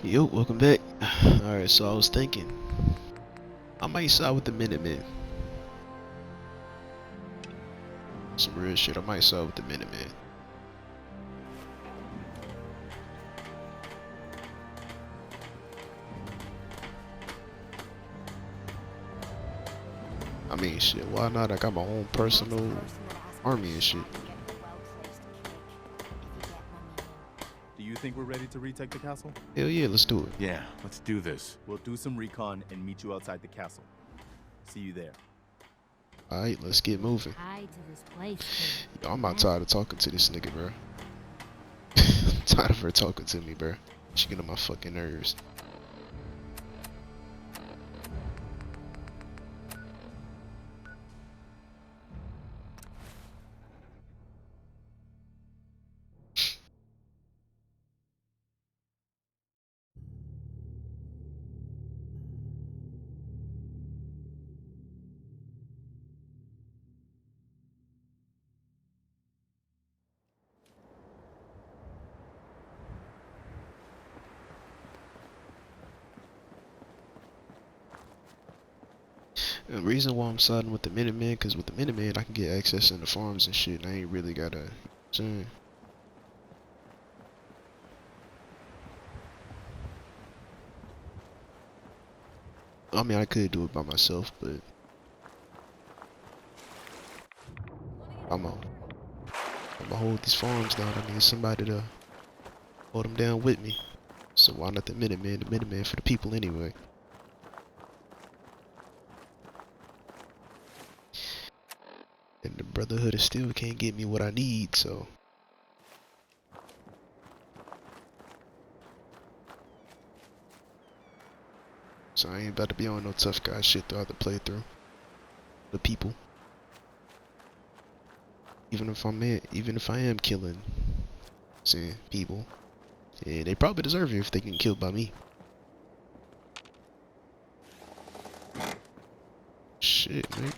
Yo, welcome back. Alright, so I was thinking, I might side with the Minutemen. Some real shit, I might side with the Minutemen. I mean, shit, why not? I got my own personal army and shit. Do you think we're ready to retake the castle? Hell yeah, let's do it. Yeah, let's do this. We'll do some recon and meet you outside the castle. See you there. Alright, let's get moving. Yo, I'm not tired of talking to this nigga, bro. I'm tired of her talking to me, bro. She getting on my fucking nerves. The reason why I'm siding with the Minutemen, cause with the Minutemen I can get access into farms and shit. And I ain't really gotta. Saying. I mean, I could do it by myself, but I'm gonna hold these farms down. I need somebody to hold them down with me. So why not the Minutemen? The Minutemen for the people anyway. And the Brotherhood of Steel can't get me what I need, so. So I ain't about to be on no tough guy shit throughout the playthrough. The people. Even if I am killing, say, people, yeah, they probably deserve it if they get killed by me. Shit, man.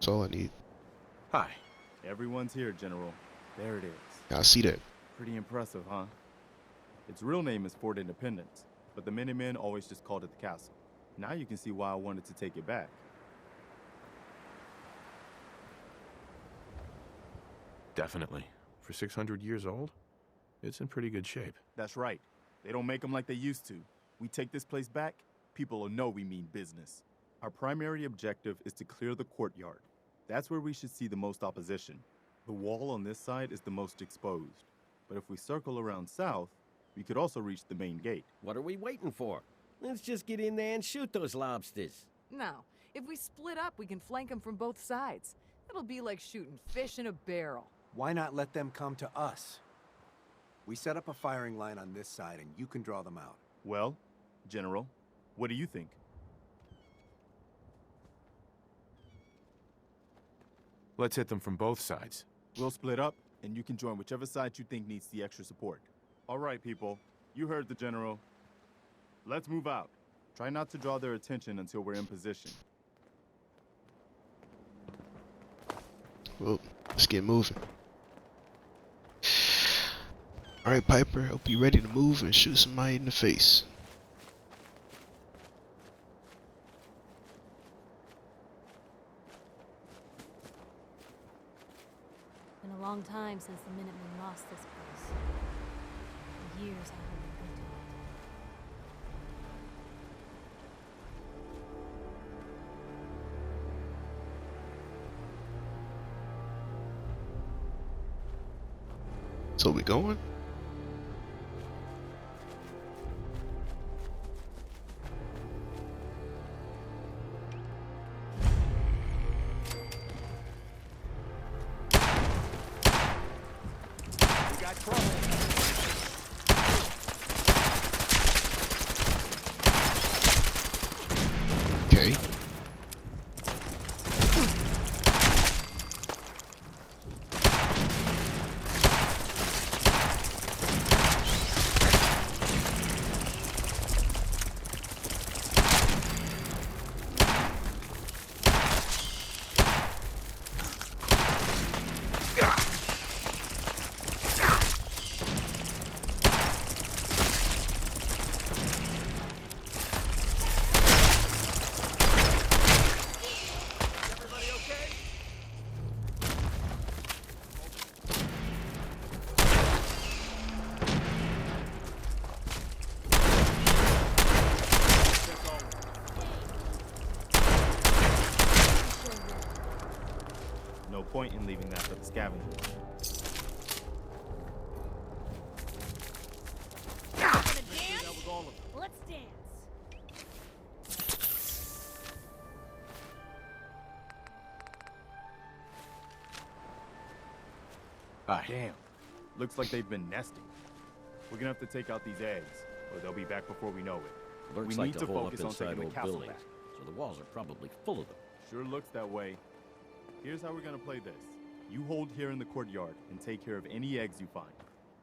That's all I need. Hi. Everyone's here, General. There it is. I see that. Pretty impressive, huh? Its real name is Fort Independence, but the Minutemen always just called it the castle. Now you can see why I wanted to take it back. Definitely. For 600 years old, it's in pretty good shape. That's right. They don't make them like they used to. We take this place back, people will know we mean business. Our primary objective is to clear the courtyard. That's where we should see the most opposition. The wall on this side is the most exposed. But if we circle around south, we could also reach the main gate. What are we waiting for? Let's just get in there and shoot those lobsters. No. If we split up, we can flank them from both sides. It'll be like shooting fish in a barrel. Why not let them come to us? We set up a firing line on this side and you can draw them out. Well, General, what do you think? Let's hit them from both sides. We'll split up, and you can join whichever side you think needs the extra support. All right, people. You heard the General. Let's move out. Try not to draw their attention until we're in position. Well, let's get moving. Alright, Piper, hope you ready to move and shoot somebody in the face. Been a long time since the Minutemen lost this place. For years I haven't been to it. So we going? We got trouble. Okay. looking after the scavengers. Let's dance. Damn. Looks like they've been nesting. We're gonna have to take out these eggs, or they'll be back before we know it. Looks We like need to to hole up focus on inside taking the old castle buildings, back. so the walls are probably full of them. Sure looks that way. Here's how we're gonna play this. You hold here in the courtyard and take care of any eggs you find.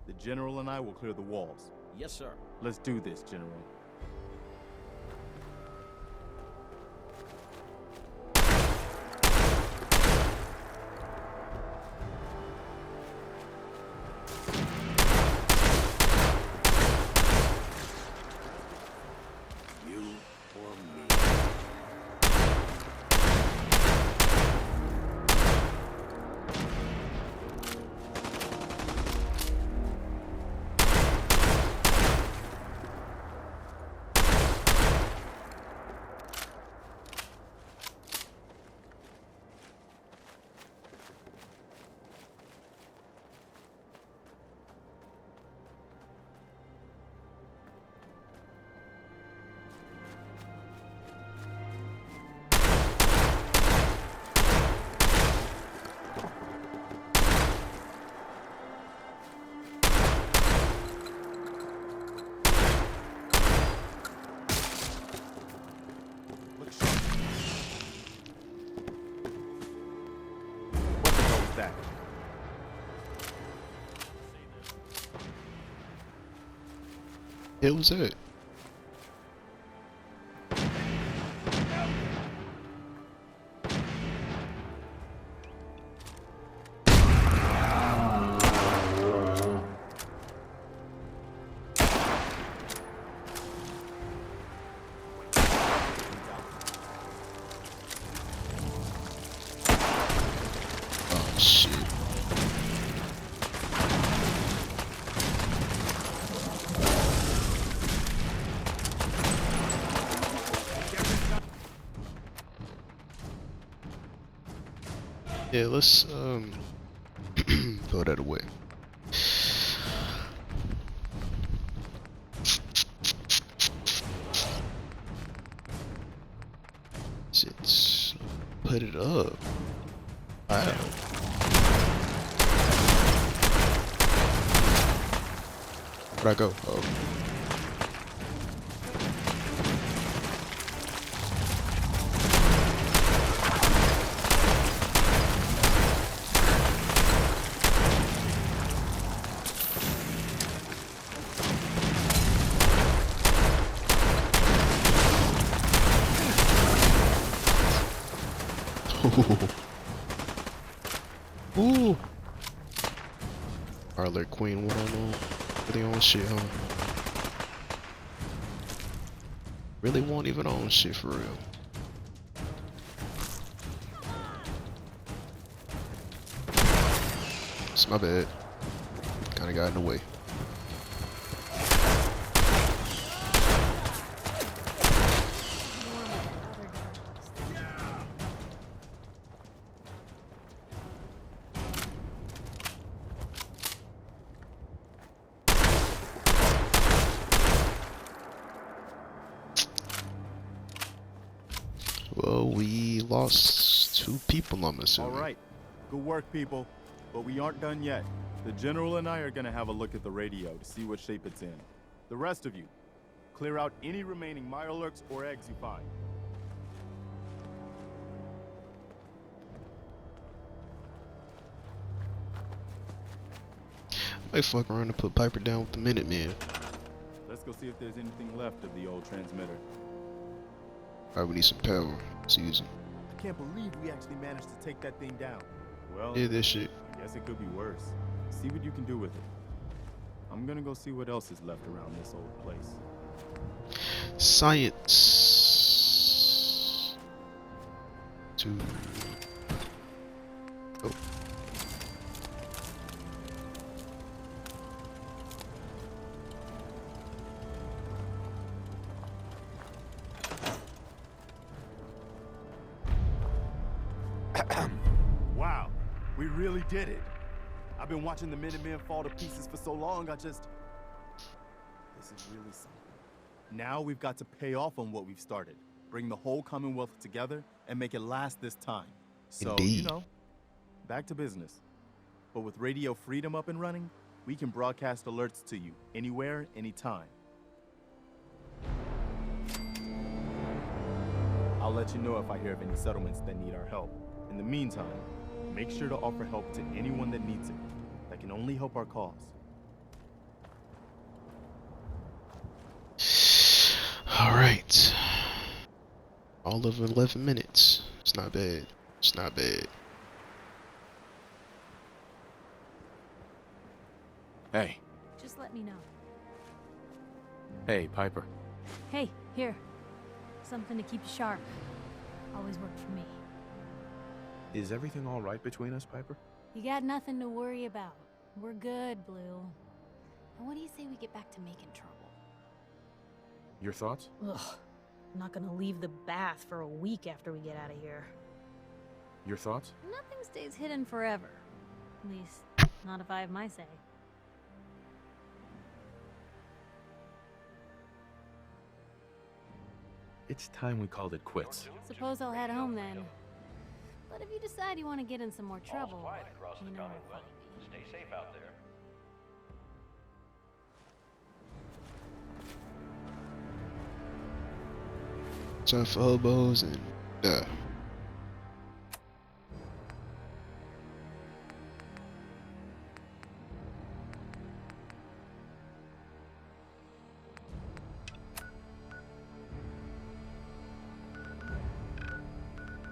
The General and I will clear the walls. Yes, sir. Let's do this, General. You or me. Look sharp. What the hell was that? It was it. Oh shit. Yeah, let's throw that away. Shit. Put it up. Wow. Where'd I go? Oh. Ooh. Alright, Queen, what on? Really on shit, huh? Really won't even own shit for real. It's my bad. Kinda got in the way. Well, we lost 2 people, I'm assuming. All right. Good work, people. But we aren't done yet. The General and I are gonna have a look at the radio to see what shape it's in. The rest of you, clear out any remaining Mirelurks or eggs you find. I might fuck around and put Piper down with the Minutemen. Let's go see if there's anything left of the old transmitter. Alright, we need some power. Let's use it. I can't believe we actually managed to take that thing down. Well, Yeah, this shit. I guess it could be worse. See what you can do with it. I'm gonna go see what else is left around this old place. Science. 2. Oh. Wow, we We really did it. I've been watching the Minutemen fall to pieces for so long, this is really something. Now we've got to pay off on what we've started. Bring the whole Commonwealth together and make it last this time. So, Indeed. back to business. But with Radio Freedom up and running, we can broadcast alerts to you anywhere, anytime. I'll let you know if I hear of any settlements that need our help. In the meantime, make sure to offer help to anyone that needs it. That can only help our cause. Alright. All of 11 minutes. It's not bad. It's not bad. Hey. Just let me know. Hey, Piper. Hey, here. Something to keep you sharp. Always worked for me. Is everything all right between us, Piper? You got nothing to worry about. We're good, Blue. Now what do you say we get back to making trouble? Your thoughts? Ugh. I'm not gonna leave the bath for a week after we get out of here. Your thoughts? Nothing stays hidden forever. At least, not if I have my say. It's time we called it quits. Suppose I'll head home then. But if you decide you want to get in some more trouble, you know where to find me. Stay safe out there. Tough elbows and the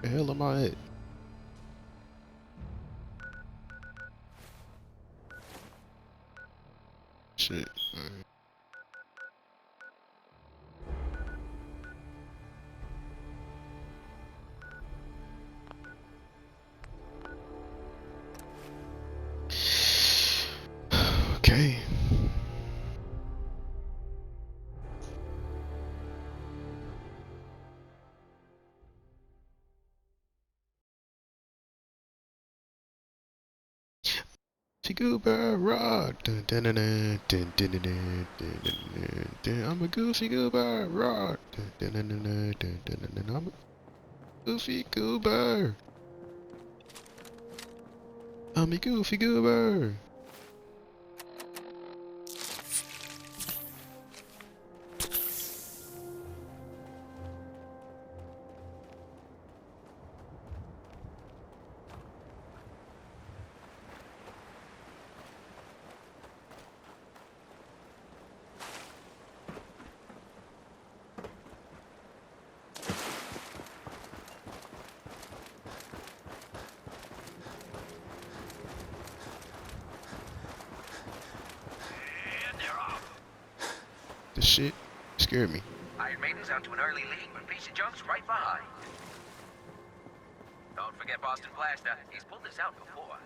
hell am I at? Shit. Alright. Okay. Goober rock. Dun, dun, dun, dun, dun, dun, dun, dun, dun, dun, dun. I'm a goofy goober rock. Dun, dun, dun, dun, dun, dun, dun, dun. I'm a goofy goober. I'm a goofy goober. This shit scared me. Iron Maiden's out to an early lead, but Piece of Junk's right behind. Don't forget Boston Plaster. He's pulled this out before.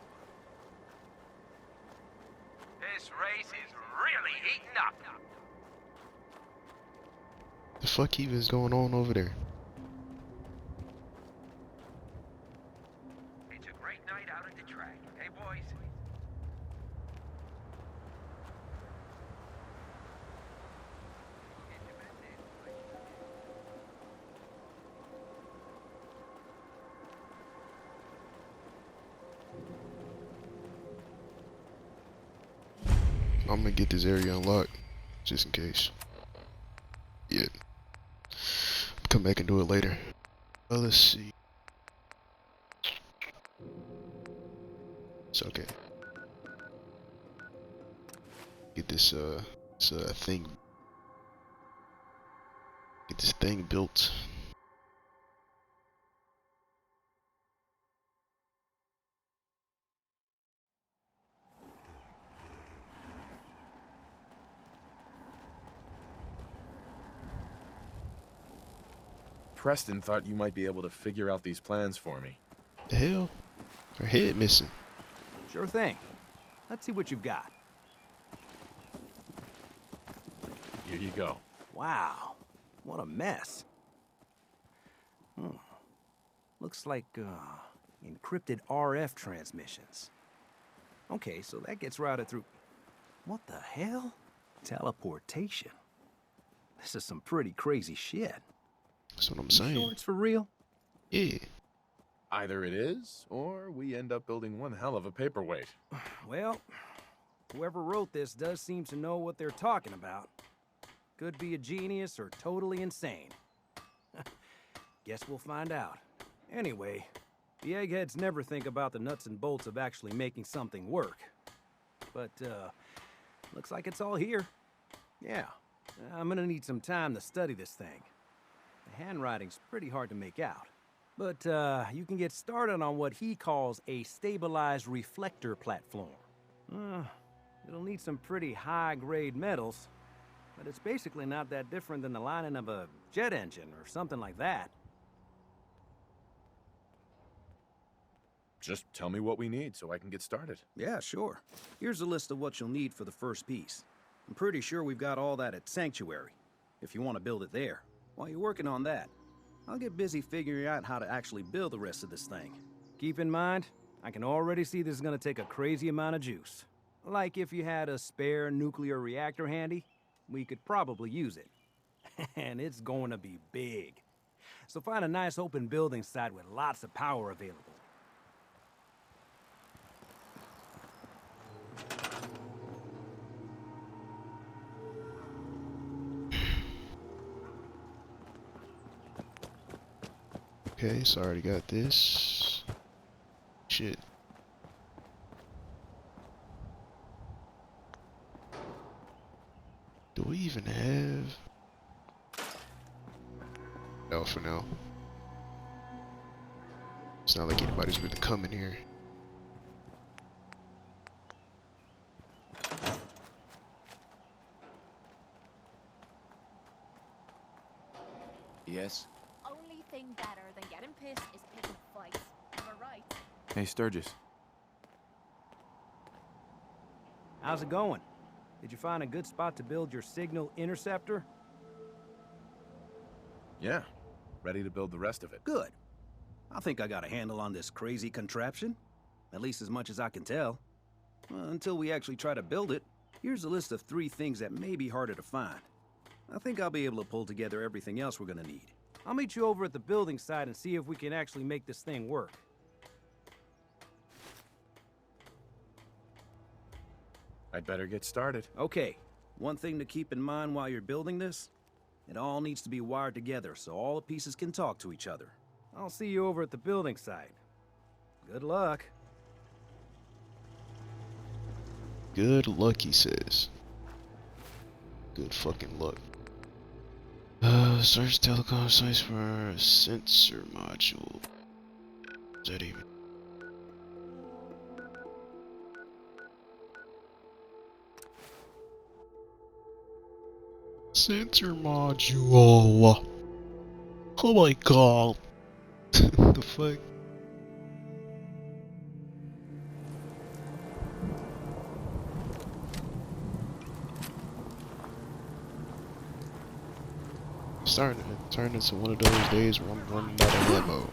This race is really heating up. The fuck even is going on over there? It's a great night out at the track. Hey, boys. I'm gonna get this area unlocked, just in case. Yeah. Come back and do it later. Well, let's see. It's okay. Get this thing. Get this thing built. Preston thought you might be able to figure out these plans for me. The hell? Her head missing. Sure thing. Let's see what you've got. Here you go. Wow, what a mess. Looks like, Encrypted RF transmissions. Okay, so that gets routed through... What the hell? Teleportation. This is some pretty crazy shit. That's what I'm You saying. sure it's for real? Yeah. Either it is, or we end up building one hell of a paperweight. Well, whoever wrote this does seem to know what they're talking about. Could be a genius or totally insane. Guess we'll find out. Anyway, the eggheads never think about the nuts and bolts of actually making something work. But, looks like it's all here. Yeah, I'm gonna need some time to study this thing. The handwriting's pretty hard to make out. But, you can get started on what he calls a stabilized reflector platform. It'll need some pretty high-grade metals, but it's basically not that different than the lining of a jet engine or something like that. Just tell me what we need so I can get started. Yeah, sure. Here's a list of what you'll need for the first piece. I'm pretty sure we've got all that at Sanctuary, if you want to build it there. While you're working on that, I'll get busy figuring out how to actually build the rest of this thing. Keep in mind, I can already see this is gonna take a crazy amount of juice. Like if you had a spare nuclear reactor handy, we could probably use it. And it's going to be big. So find a nice open building site with lots of power available. Okay, so I already got this. Shit. Do we even have... No, for now. It's not like anybody's really coming here. Yes? Only thing better than getting pissed is picking fights. Am I right? Hey, Sturgis. How's it going? Did you find a good spot to build your signal interceptor? Yeah, ready to build the rest of it. Good. I think I got a handle on this crazy contraption. At least as much as I can tell. Until we actually try to build it, here's a list of 3 things that may be harder to find. I think I'll be able to pull together everything else we're gonna need. I'll meet you over at the building site and see if we can actually make this thing work. I'd better get started. Okay, one thing to keep in mind while you're building this, it all needs to be wired together so all the pieces can talk to each other. I'll see you over at the building site. Good luck. Good luck, he says. Good fucking luck. Search telecom sites for a sensor module. Is that even? Sensor module. Oh my god. The fuck? Starting to turn into one of those days where I'm running out of ammo.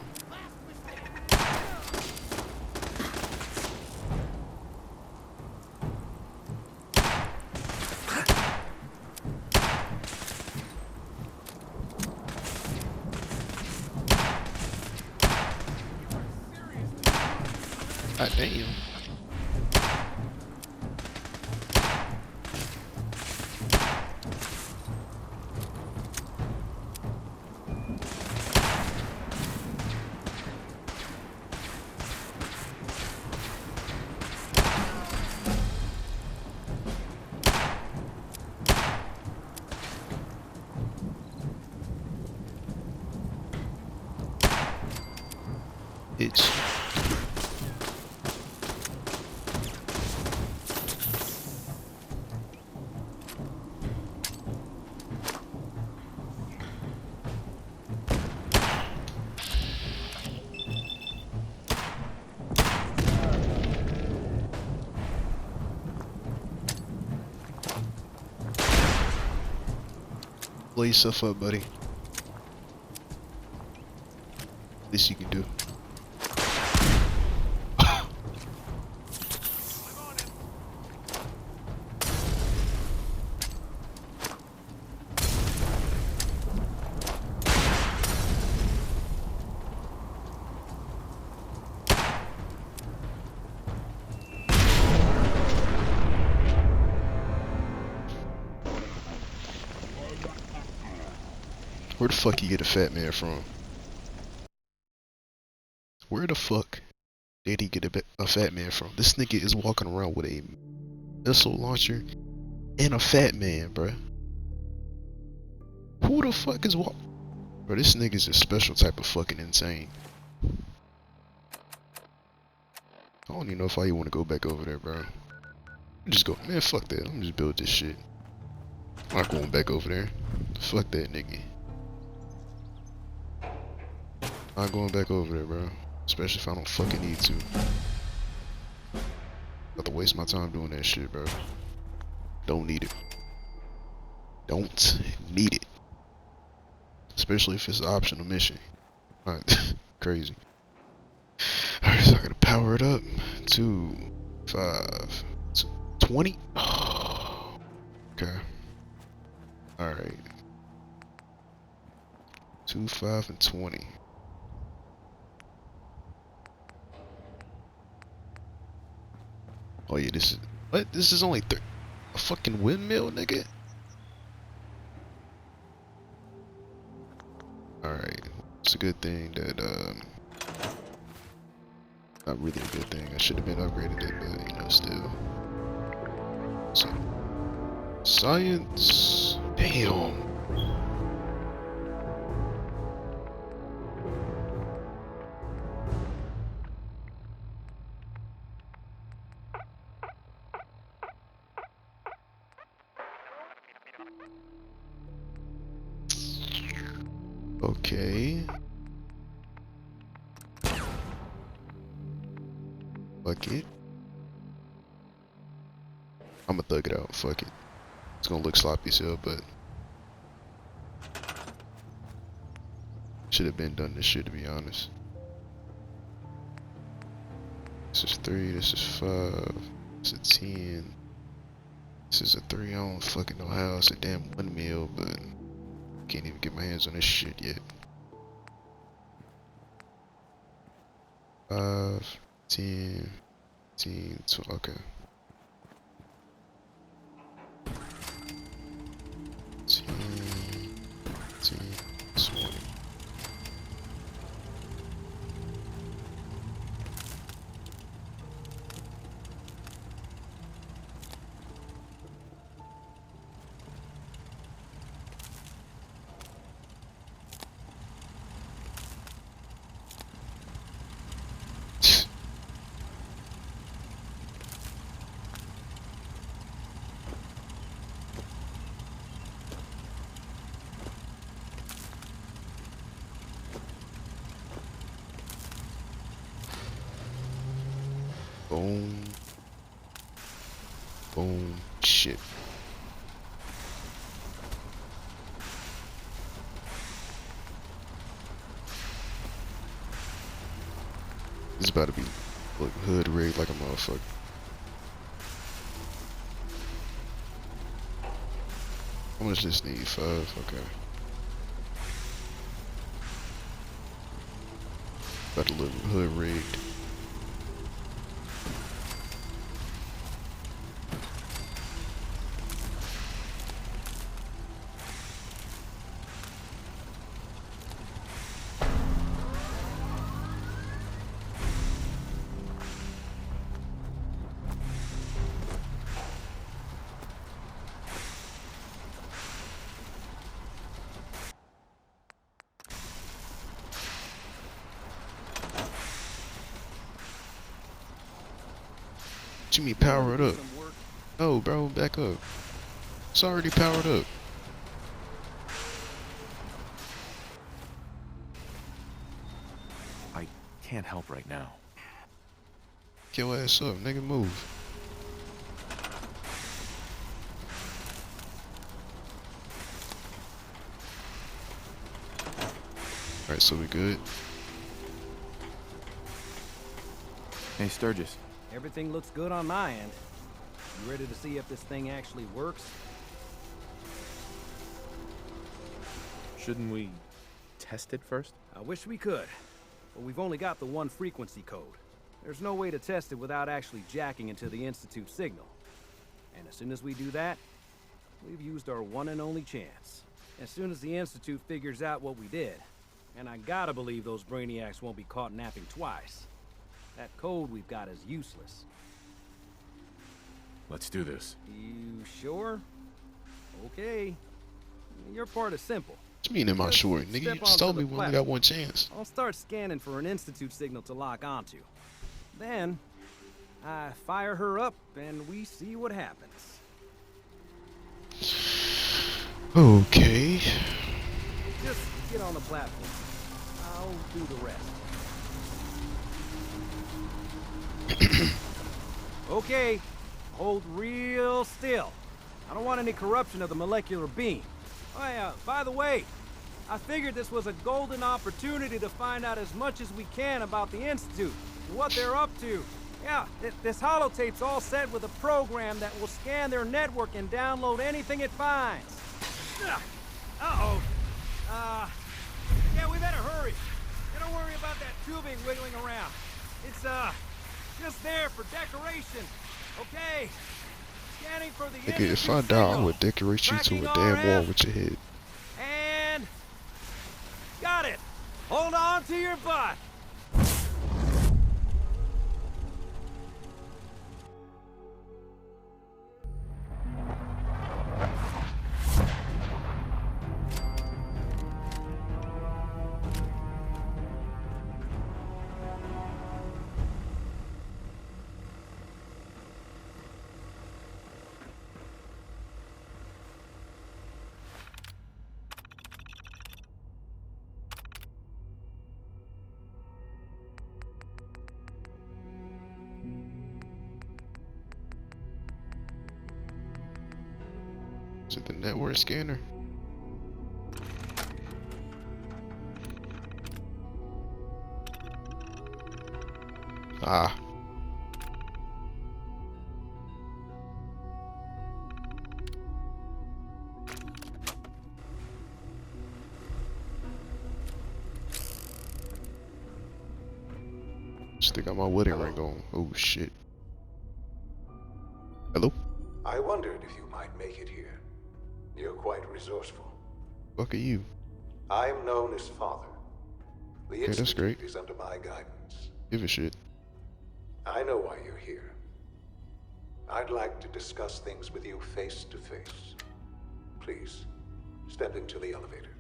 God damn. It's blow yourself up, buddy. This you can do. Where the fuck you get a fat man from? Where the fuck did he get a fat man from? This nigga is walking around with a missile launcher and a fat man, bruh. Who the fuck is what? Bro, this nigga's a special type of fucking insane. I don't even know if I even want to go back over there, bro. Just go, man, fuck that. I'm just build this shit. I'm not going back over there. Fuck that nigga. I'm not going back over there, bro. Especially if I don't fucking need to. About to waste my time doing that shit, bro. Don't need it. Don't need it. Especially if it's an optional mission. Alright, crazy. Alright, so I gotta power it up. 2, 5, 20? Okay. Alright. 2, 5, and 20. Oh yeah, this is... What? This is only a fucking windmill, nigga? Alright. It's a good thing that, not really a good thing. I should have been upgraded it, but, you know, still. So, science. Damn. Okay. Fuck it. I'ma thug it out. Fuck it. It's gonna look sloppy as hell, but should have been done this shit, to be honest. This is 3. This is 5. This is 10. This is a 3. I don't fucking know how. It's a damn windmill, but can't even get my hands on this shit yet. 5, 10, 15, 12. Okay. 10, 15, 20. Boom. Boom. Shit. This is about to be look hood rigged like a motherfucker. How much does this need? 5? Okay. About to look hood rigged. What you mean power it up? No, bro, back up. It's already powered up. I can't help right now. Get your ass up, nigga, move. Alright, so we good? Hey, Sturgis. Everything looks good on my end. You ready to see if this thing actually works? Shouldn't we test it first? I wish we could, but we've only got the one frequency code. There's no way to test it without actually jacking into the Institute signal. And as soon as we do that, we've used our one and only chance. As soon as the Institute figures out what we did. And I gotta believe those brainiacs won't be caught napping twice. That code we've got is useless. Let's do this. You sure? Okay. Your part is simple. What you mean am I Just sure? Nigga, step you just told onto me the we only got one chance. I'll start scanning for an Institute signal to lock onto. Then, I fire her up and we see what happens. Okay. Just get on the platform. I'll do the rest. Okay, hold real still. I don't want any corruption of the molecular beam. Oh yeah, by the way, I figured this was a golden opportunity to find out as much as we can about the Institute and what they're up to. Yeah, this holotape's all set with a program that will scan their network and download anything it finds. Uh-oh. Yeah, we better hurry. Yeah, don't worry about that tubing wiggling around. It's, just there for decoration. Okay. Scanning for the Nigga, if I Institute die, I signal. would decorate you to Tracking a damn wall RF. with your head. And... got it. Hold on to your butt. Is it the network scanner? Ah. Still got my wedding ring on. Oh shit. Hello? I wondered if you might make it here. You're quite resourceful. Fuck are you? I am known as Father. The Okay, that's Institute great. is under my guidance. Give a shit. I know why you're here. I'd like to discuss things with you face to face. Please, step into the elevator.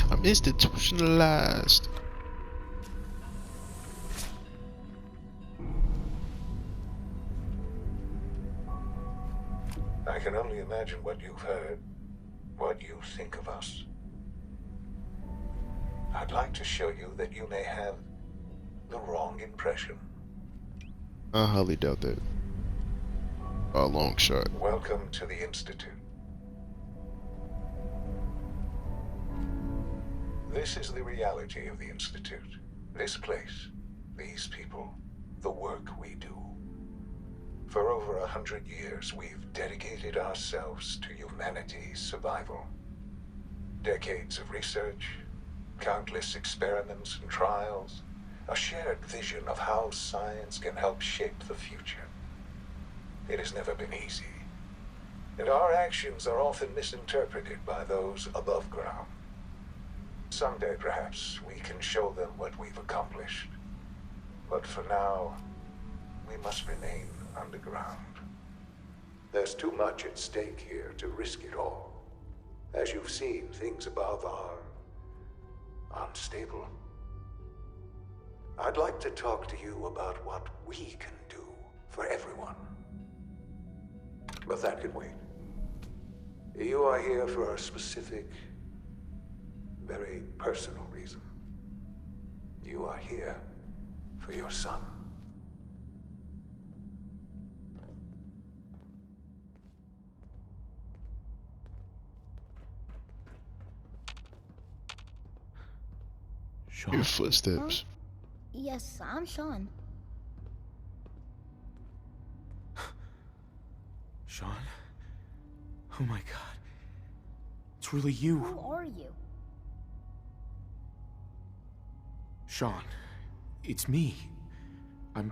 I'm institutionalized. I can only imagine what you've heard, what you think of us. I'd like to show you that you may have the wrong impression. I highly doubt that. A long shot. Welcome to the Institute. This is the reality of the Institute. This place, these people, the work we do. For over 100 years, we've dedicated ourselves to humanity's survival. Decades of research, countless experiments and trials, a shared vision of how science can help shape the future. It has never been easy, and our actions are often misinterpreted by those above ground. Someday, perhaps, we can show them what we've accomplished. But for now, we must remain underground. There's too much at stake here to risk it all. As you've seen, things above are unstable. I'd like to talk to you about what we can do for everyone. But that can wait. You are here for a specific, very personal reason. You are here for your son. Sean? Your footsteps. Yes, I'm Sean. Sean? Oh my god. It's really you. Who are you? Sean, it's me. I'm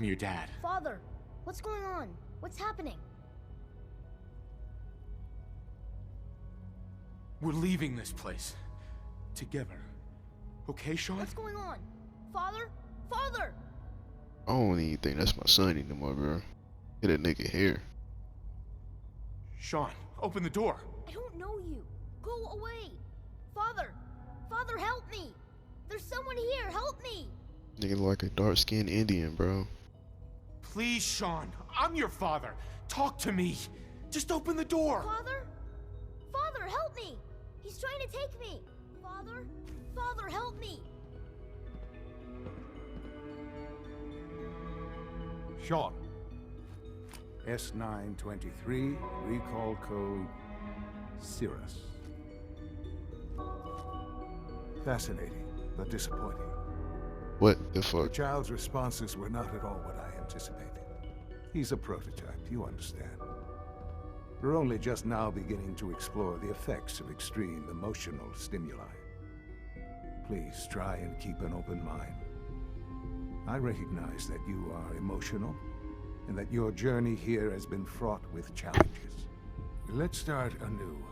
your dad. Father, What's going on? What's happening? We're leaving this place. Together. Okay, Sean? What's going on? Father? Father! I don't even think that's my son anymore, bro. Hit a nigga hair. Sean, open the door. I don't know you. Go away. Father! Father, help me! There's someone here. Help me! Nigga look like a dark-skinned Indian, bro. Please, Sean. I'm your father. Talk to me. Just open the door. Father? Father, help me! He's trying to take me! Father? Father, help me! Sean. S923, recall code Cirrus. Fascinating, but disappointing. What the The fuck? child's responses were not at all what I anticipated. He's a prototype, you understand. We're only just now beginning to explore the effects of extreme emotional stimuli. Please try and keep an open mind. I recognize that you are emotional, and that your journey here has been fraught with challenges. Let's start anew.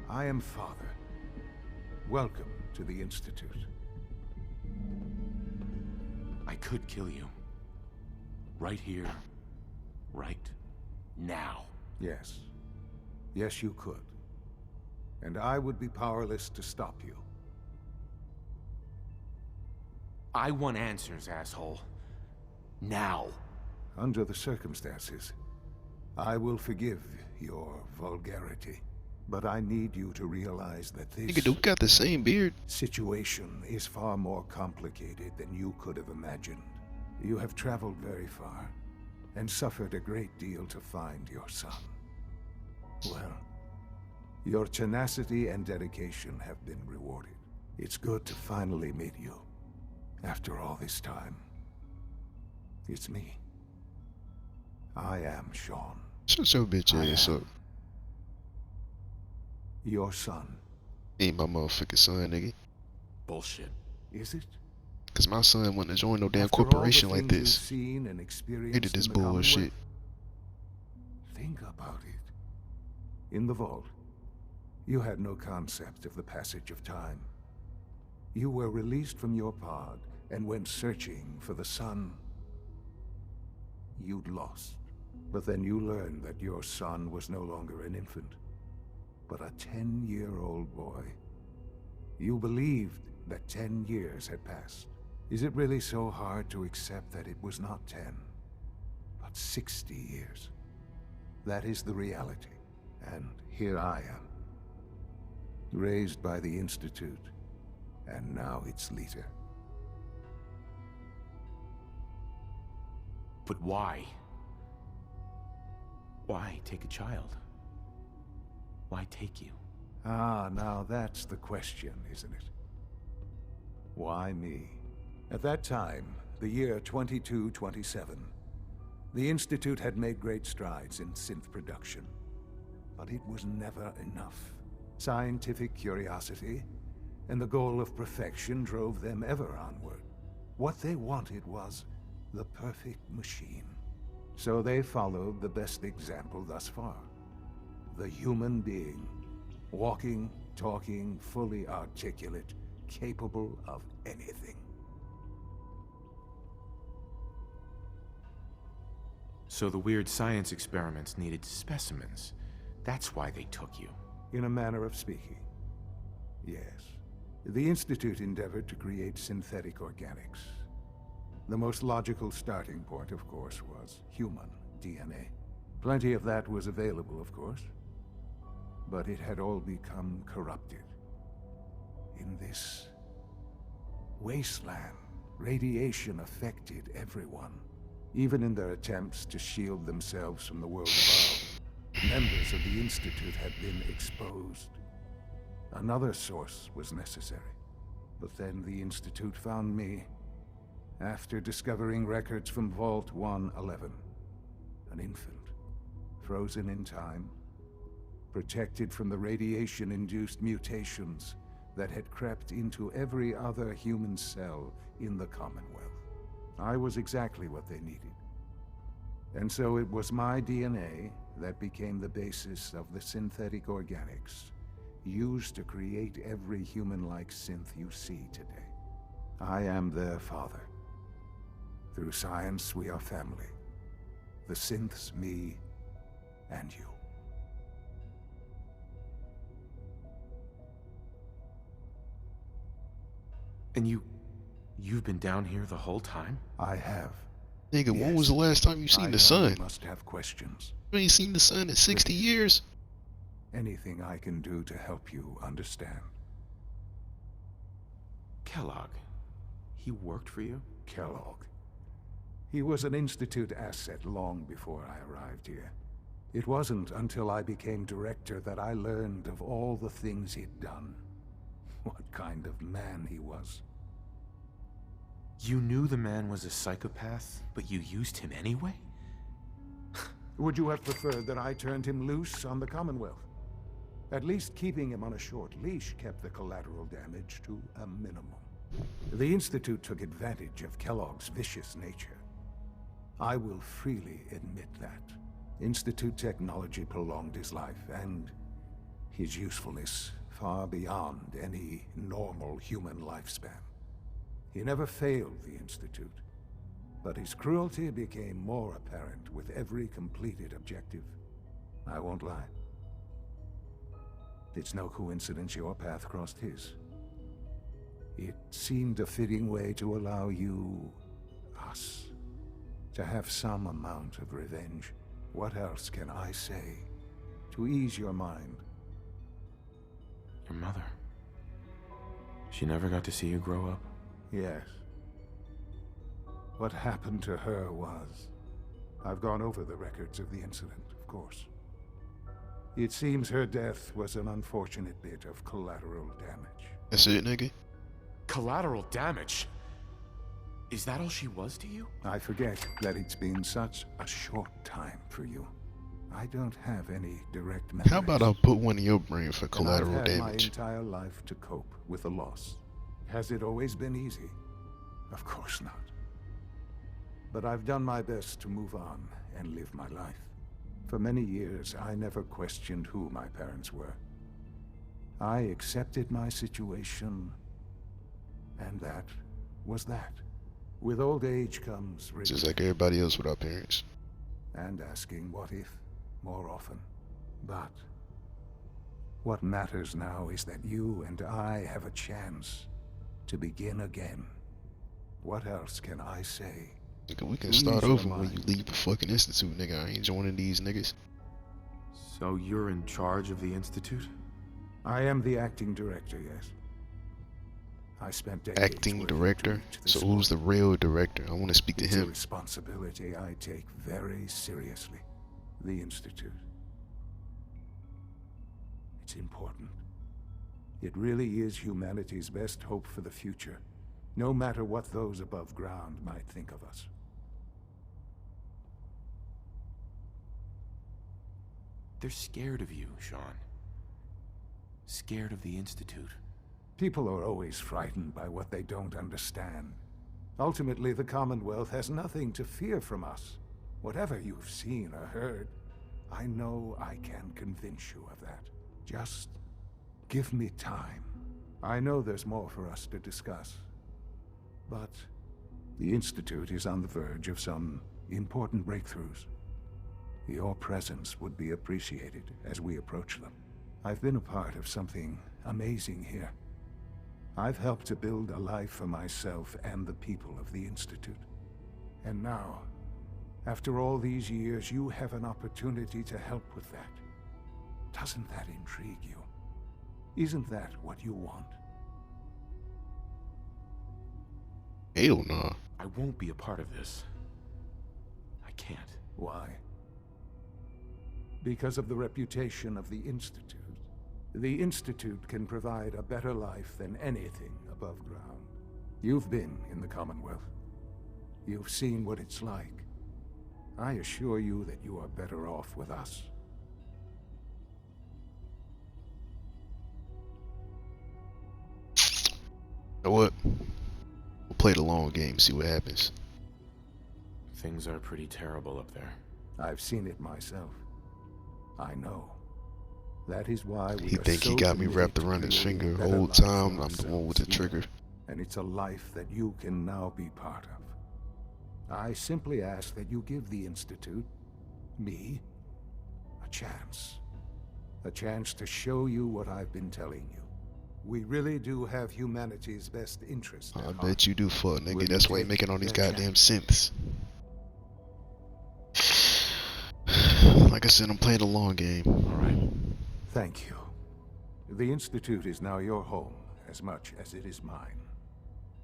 I am Father. Welcome to the Institute. I could kill you. Right here. Right now. Yes. Yes, you could. And I would be powerless to stop you. I want answers, asshole. Now. Under the circumstances, I will forgive your vulgarity. But I need you to realize that this Nigga, do we got the same beard? situation is far more complicated than you could have imagined. You have traveled very far, and suffered a great deal to find your son. Well, your tenacity and dedication have been rewarded. It's good to finally meet you. After all this time, it's me. I am Sean. Shut your bitch ass up. Your son. Ain't my motherfucking son, nigga. Bullshit. Is it? Cause my son wouldn't join no damn After all the corporation like things you've this. seen and experienced He did this in the bullshit. Commonwealth? Think about it. In the vault, you had no concept of the passage of time. You were released from your pod and went searching for the son you'd lost. But then you learned that your son was no longer an infant, but a 10-year-old boy. You believed that 10 years had passed. Is it really so hard to accept that it was not 10, but 60 years? That is the reality. And here I am, raised by the Institute, and now its leader. But why? Why take a child? Why take you? Ah, now that's the question, isn't it? Why me? At that time, the year 2227, the Institute had made great strides in synth production. But it was never enough. Scientific curiosity and the goal of perfection drove them ever onward. What they wanted was the perfect machine. So they followed the best example thus far. The human being. Walking, talking, fully articulate, capable of anything. So the weird science experiments needed specimens. That's why they took you. In a manner of speaking. Yes. The Institute endeavored to create synthetic organics. The most logical starting point, of course, was human DNA. Plenty of that was available, of course. But it had all become corrupted. In this wasteland, radiation affected everyone. Even in their attempts to shield themselves from the world above, members of the Institute had been exposed. Another source was necessary. But then the Institute found me after discovering records from Vault 111. An infant, frozen in time, protected from the radiation-induced mutations that had crept into every other human cell in the Commonwealth. I was exactly what they needed. And so it was my DNA that became the basis of the synthetic organics used to create every human-like synth you see today. I am their father. Through science, we are family. The synths, me, and you. And you've been down here the whole time? I have. Nigga, Yes. when was the last time you seen the sun? You must have questions. You ain't seen the sun in 60 years. Anything I can do to help you understand. Kellogg. He worked for you? Kellogg. He was an Institute asset long before I arrived here. It wasn't until I became director that I learned of all the things he'd done. What kind of man he was. You knew the man was a psychopath, but you used him anyway? Would you have preferred that I turned him loose on the Commonwealth? At least keeping him on a short leash kept the collateral damage to a minimum. The Institute took advantage of Kellogg's vicious nature. I will freely admit that. Institute technology prolonged his life, and his usefulness far beyond any normal human lifespan. He never failed the Institute, but his cruelty became more apparent with every completed objective. I won't lie. It's no coincidence your path crossed his. It seemed a fitting way to allow you, us, to have some amount of revenge. What else can I say to ease your mind? Your mother. She never got to see you grow up? Yes. What happened to her was... I've gone over the records of the incident, of course. It seems her death was an unfortunate bit of collateral damage. That's it, nigga? Collateral damage? Is that all she was to you? I forget that it's been such a short time for you. I don't have any direct memories. How about I put one in your brain for collateral and I've had damage? my entire life to cope with the loss. Has it always been easy? Of course not. But I've done my best to move on and live my life. For many years, I never questioned who my parents were. I accepted my situation, and that was that. With old age comes regret. Just like everybody else without parents. And asking what if more often. But what matters now is that you and I have a chance to begin again. What else can I say? Nigga, we can start over when you leave the fucking Institute, nigga. I ain't joining these niggas. So you're in charge of the Institute? I am the acting director, yes. I spent decades Acting director? So who's the real director? I want to speak to it's him. A responsibility I take very seriously. The Institute. It's important. It really is humanity's best hope for the future, no matter what those above ground might think of us. They're scared of you, Sean. Scared of the Institute. People are always frightened by what they don't understand. Ultimately, the Commonwealth has nothing to fear from us. Whatever you've seen or heard, I know I can convince you of that. Just give me time. I know there's more for us to discuss. But the Institute is on the verge of some important breakthroughs. Your presence would be appreciated as we approach them. I've been a part of something amazing here. I've helped to build a life for myself and the people of the Institute. And now, after all these years, you have an opportunity to help with that. Doesn't that intrigue you? Isn't that what you want? Hell nah. I won't be a part of this. I can't. Why? Because of the reputation of the Institute. The Institute can provide a better life than anything above ground. You've been in the Commonwealth. You've seen what it's like. I assure you that you are better off with us. You know what? We'll play the long game, see what happens. Things are pretty terrible up there. I've seen it myself. I know. That is why we He are think he so got me committed wrapped to around his creating a finger. better Whole life for time I'm the one with the ourselves here. trigger. And it's a life that you can now be part of. I simply ask that you give the Institute, me, a chance. A chance to show you what I've been telling you. We really do have humanity's best interest at I heart. bet you do, fuck Will nigga. you That's why he take making all these that goddamn chance? synths. Like I said, I'm playing the long game. Alright. Thank you. The Institute is now your home as much as it is mine.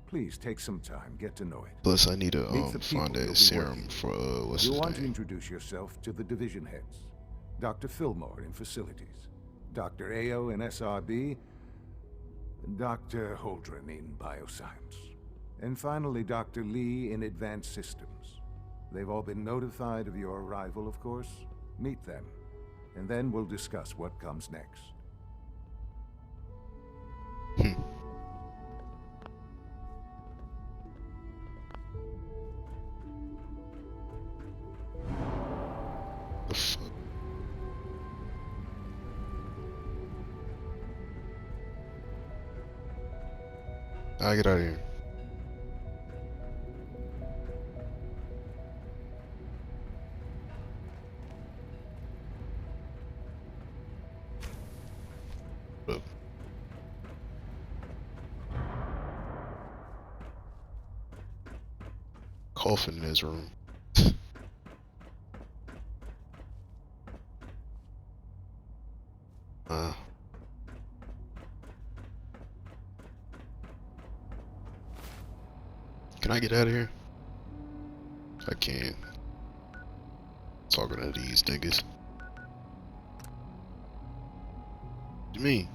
Please take some time, get to know it. Plus, I need to Meet the find people you'll that be serum working for with. what's You'll his want to name? introduce yourself to the division heads. Dr. Fillmore in facilities, Dr. Ao in SRB, Dr. Holdren in bioscience, and finally Dr. Lee in advanced systems. They've all been notified of your arrival, of course. Meet them, and then we'll discuss what comes next. The fuck? I get out of here. Look. Coughing in his room. Can I get out of here? I can't. Talking to these niggas. What do you mean?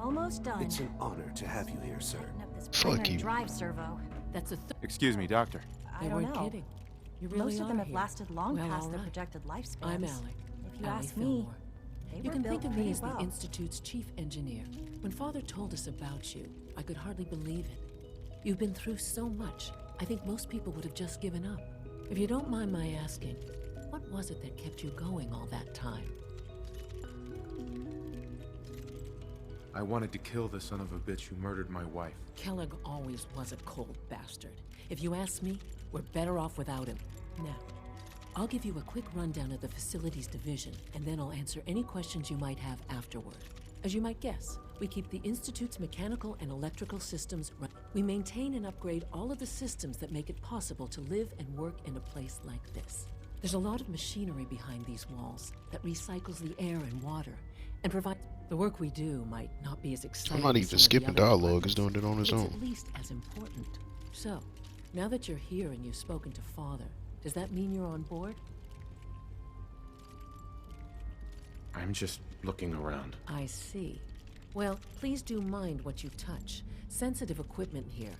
Almost done. It's an honor to have you here, sir. Fuck you. Drive servo. That's a Excuse me, Doctor. I don't know. kidding. You really Most of them are have here. lasted long Well, past all their right. projected lifespans. I'm Alec. If you Allie ask me, Fillmore. they You were can built think of pretty me as well. the Institute's chief engineer. When Father told us about you, I could hardly believe it. You've been through so much, I think most people would have just given up. If you don't mind my asking, what was it that kept you going all that time? I wanted to kill the son of a bitch who murdered my wife. Kellogg always was a cold bastard. If you ask me, we're better off without him. Now, I'll give you a quick rundown of the facilities division, and then I'll answer any questions you might have afterward. As you might guess, we keep the Institute's mechanical and electrical systems running. We maintain and upgrade all of the systems that make it possible to live and work in a place like this. There's a lot of machinery behind these walls that recycles the air and water and provides... The work we do might not be as exciting. I'm not as even some of the skipping other dialogue. It's departments, doing it on its but own. it's at least as important. So, now that you're here and you've spoken to Father, does that mean you're on board? I'm just looking around. I see. Well, please do mind what you touch. Sensitive equipment here,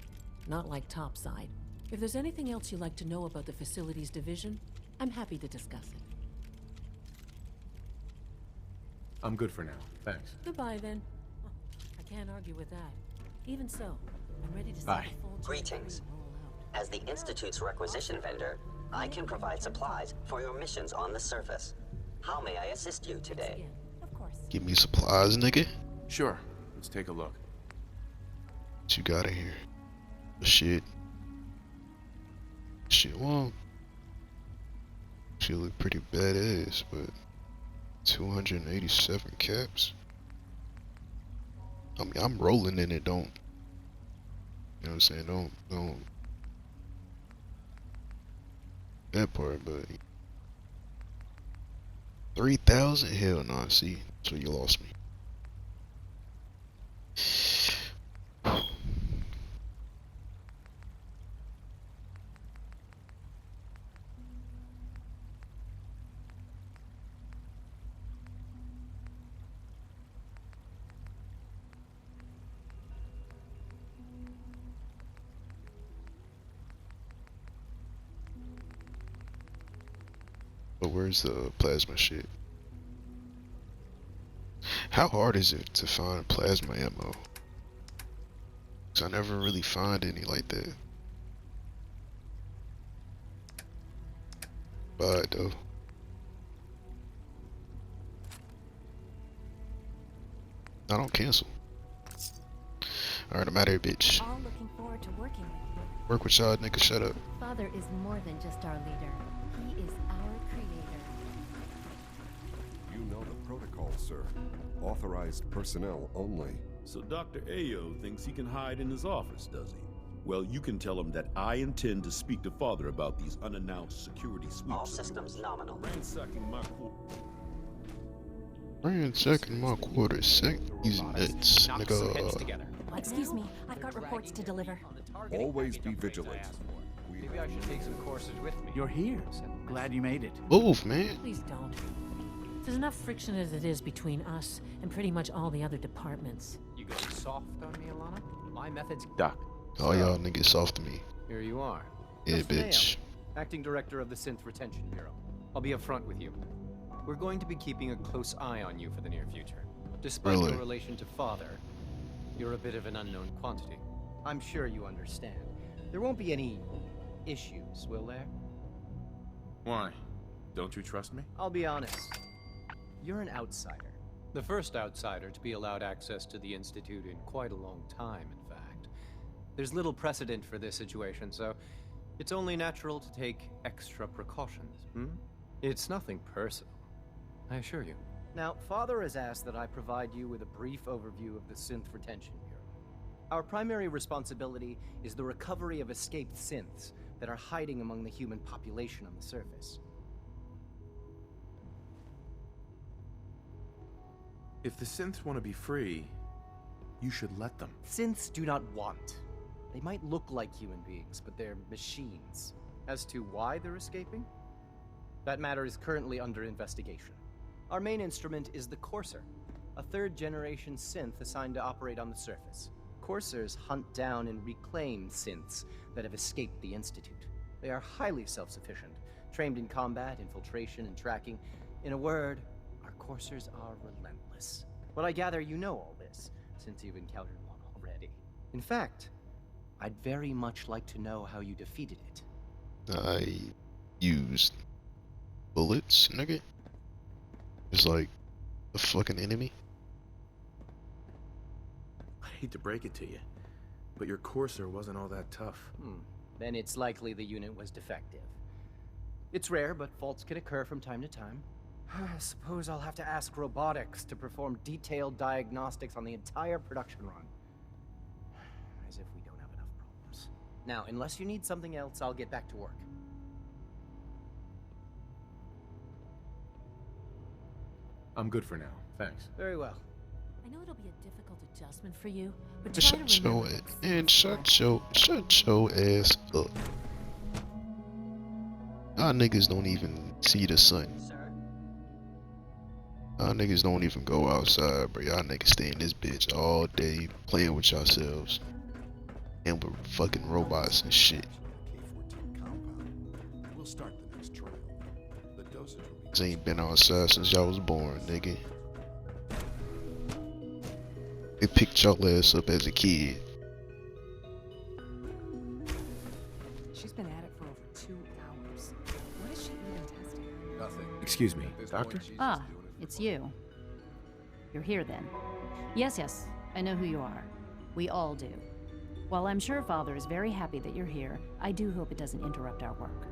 not like topside. If there's anything else you'd like to know about the facilities division, I'm happy to discuss it. I'm good for now. Thanks. Goodbye, then. Oh, I can't argue with that. Even so, I'm ready to see Bye. the full Greetings. roll out. As the Institute's requisition vendor, I can provide supplies for your missions on the surface. How may I assist you today? Of course. Give me supplies, nigga. Sure. Let's take a look. What you got in here? Shit. Shit, well. She look pretty badass, but 287 caps. I mean, I'm rolling in it, don't. You know what I'm saying? Don't. That part, but 3,000? Hell no, see, so you lost me. But where's the plasma shit? How hard is it to find plasma ammo? Cause I never really find any like that. But though. I don't cancel. Alright, I'm out of here, bitch. All looking forward to working with you. Work with y'all, nigga, shut up. Father is more than just our leader. He is our creator. You know the protocol, sir. Authorized personnel only. So Dr. Ayo thinks he can hide in his office, does he? Well, you can tell him that I intend to speak to Father about these unannounced security sweeps. All systems nominal. Ransacking my Ransacking my quarters, sick. He's nuts, nigga. Excuse me, I've got reports to deliver. Always be vigilant. Maybe I should take some courses with me. You're here. Glad you made it. Move, man. Please don't. There's enough friction as it is between us and pretty much all the other departments. You going soft on me, Alana? My methods. Doc. All y'all niggas soft to me. Here you are. Yeah, bitch. Acting Director of the Synth Retention Bureau. I'll be upfront with you. We're going to be keeping a close eye on you for the near future. Despite your relation to Father, you're a bit of an unknown quantity. I'm sure you understand. There won't be any issues, will there? Why? Don't you trust me? I'll be honest. You're an outsider. The first outsider to be allowed access to the Institute in quite a long time, in fact. There's little precedent for this situation, so it's only natural to take extra precautions, It's nothing personal, I assure you. Now, Father has asked that I provide you with a brief overview of the Synth Retention Bureau. Our primary responsibility is the recovery of escaped synths that are hiding among the human population on the surface. If the synths want to be free, you should let them. Synths do not want. They might look like human beings, but they're machines. As to why they're escaping? That matter is currently under investigation. Our main instrument is the Courser, a third-generation synth assigned to operate on the surface. Coursers hunt down and reclaim synths that have escaped the Institute. They are highly self-sufficient, trained in combat, infiltration, and tracking. In a word, our Coursers are relentless. But I gather you know all this, since you've encountered one already. In fact, I'd very much like to know how you defeated it. I used bullets, nigga. It's like a fucking enemy. I hate to break it to you, but your Courser wasn't all that tough. Then it's likely the unit was defective. It's rare, but faults can occur from time to time. I suppose I'll have to ask robotics to perform detailed diagnostics on the entire production run. As if we don't have enough problems. Now, unless you need something else, I'll get back to work. I'm good for now, thanks. Very well. I know it'll be a difficult adjustment for you, but Shut try to remember your and shut your ass up. Y'all niggas don't even see the sun. Y'all niggas don't even go outside, bro. Y'all niggas stay in this bitch all day playing with yourselves and with fucking robots and shit. We'll start the next trial. The dosage will be... Niggas ain't been outside since y'all was born, nigga. They picked y'all ass up as a kid. She's been at it for over 2 hours. What is she even testing? Nothing. Excuse me, doctor? Ah, it's you. You're here then. Yes, I know who you are. We all do. While I'm sure Father is very happy that you're here, I do hope it doesn't interrupt our work.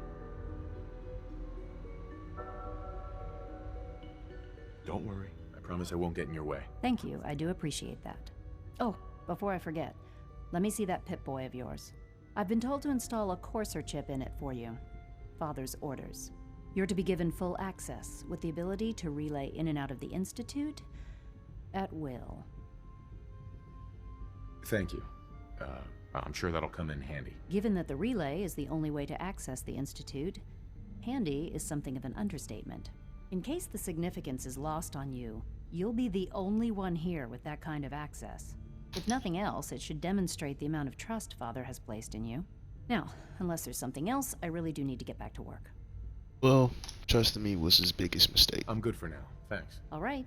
Don't worry. I promise I won't get in your way. Thank you, I do appreciate that. Oh, before I forget, let me see that Pip-Boy of yours. I've been told to install a Courser chip in it for you. Father's orders. You're to be given full access, with the ability to relay in and out of the Institute at will. Thank you. I'm sure that'll come in handy. Given that the relay is the only way to access the Institute, handy is something of an understatement. In case the significance is lost on you, you'll be the only one here with that kind of access. If nothing else, it should demonstrate the amount of trust Father has placed in you. Now, unless there's something else, I really do need to get back to work. Well, trusting me was his biggest mistake. I'm good for now. Thanks. All right.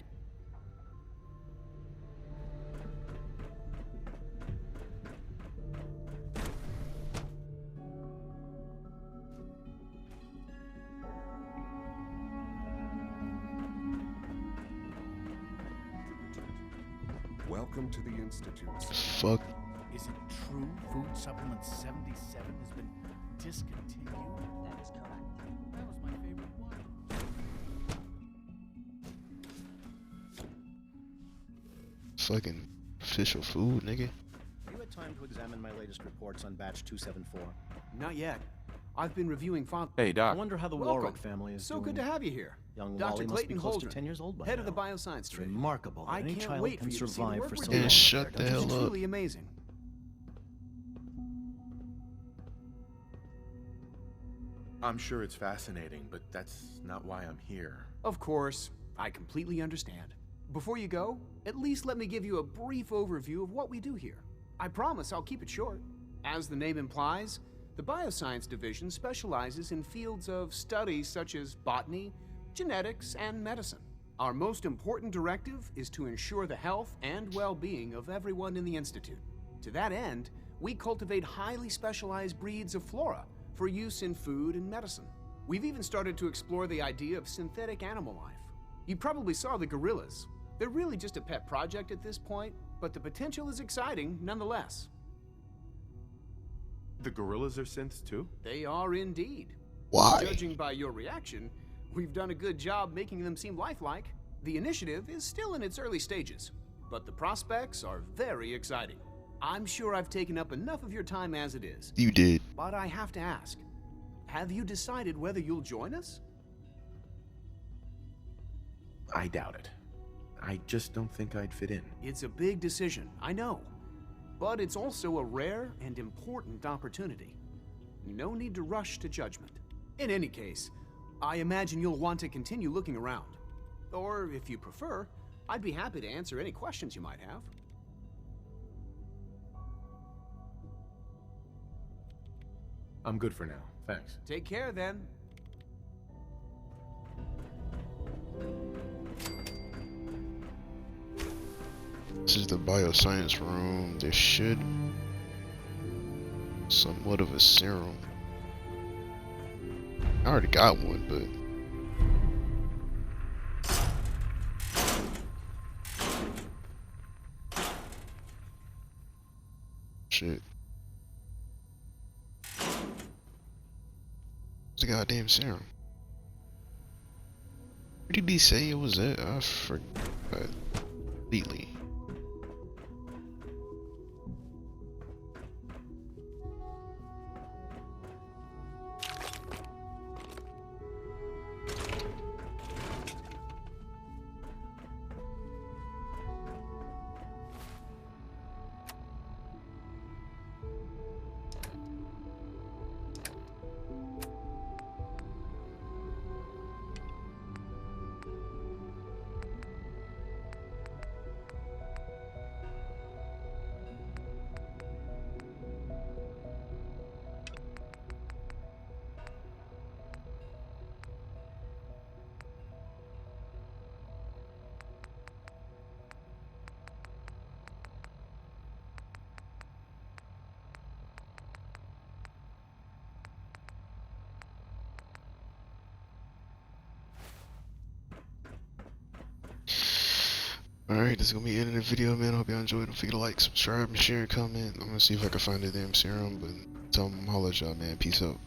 Welcome to the Institute. Fuck. Is it true Food Supplement 77 has been discontinued? That is correct. That was my favorite one. Fucking official food, nigga. You had time to examine my latest reports on batch 274? Not yet. I've been reviewing Hey, Doc. I wonder how the Welcome. Warwick family is So doing. good to have you here. Young Dr. Wally must Clayton be close to Holdren, 10 years old by head now. of the bioscience It's division. remarkable that I any can't child wait can for you to see the survive work for we're so doing. Yeah, long. shut the It's hell up. truly amazing. I'm sure it's fascinating, but that's not why I'm here. Of course, I completely understand. Before you go, at least let me give you a brief overview of what we do here. I promise I'll keep it short. As the name implies, the Bioscience Division specializes in fields of study such as botany, genetics, and medicine. Our most important directive is to ensure the health and well-being of everyone in the Institute. To that end, we cultivate highly specialized breeds of flora for use in food and medicine. We've even started to explore the idea of synthetic animal life. You probably saw the gorillas. They're really just a pet project at this point, but the potential is exciting nonetheless. The gorillas are synths too? They are indeed. Why? Judging by your reaction, we've done a good job making them seem lifelike. The initiative is still in its early stages, but the prospects are very exciting. I'm sure I've taken up enough of your time as it is. You did. But I have to ask, have you decided whether you'll join us? I doubt it. I just don't think I'd fit in. It's a big decision, I know. But it's also a rare and important opportunity. No need to rush to judgment. In any case, I imagine you'll want to continue looking around. Or, if you prefer, I'd be happy to answer any questions you might have. I'm good for now. Thanks. Take care, then. This is the bioscience room. There should somewhat of a serum. I already got one, but shit. It's a goddamn serum. Where did he say it was at? I forgot completely. Alright, this is gonna be the end of the video, man. I hope y'all enjoyed. Don't forget to like, subscribe, and share, and comment. I'm gonna see if I can find the damn serum, but tell them, holla at y'all, man. Peace out.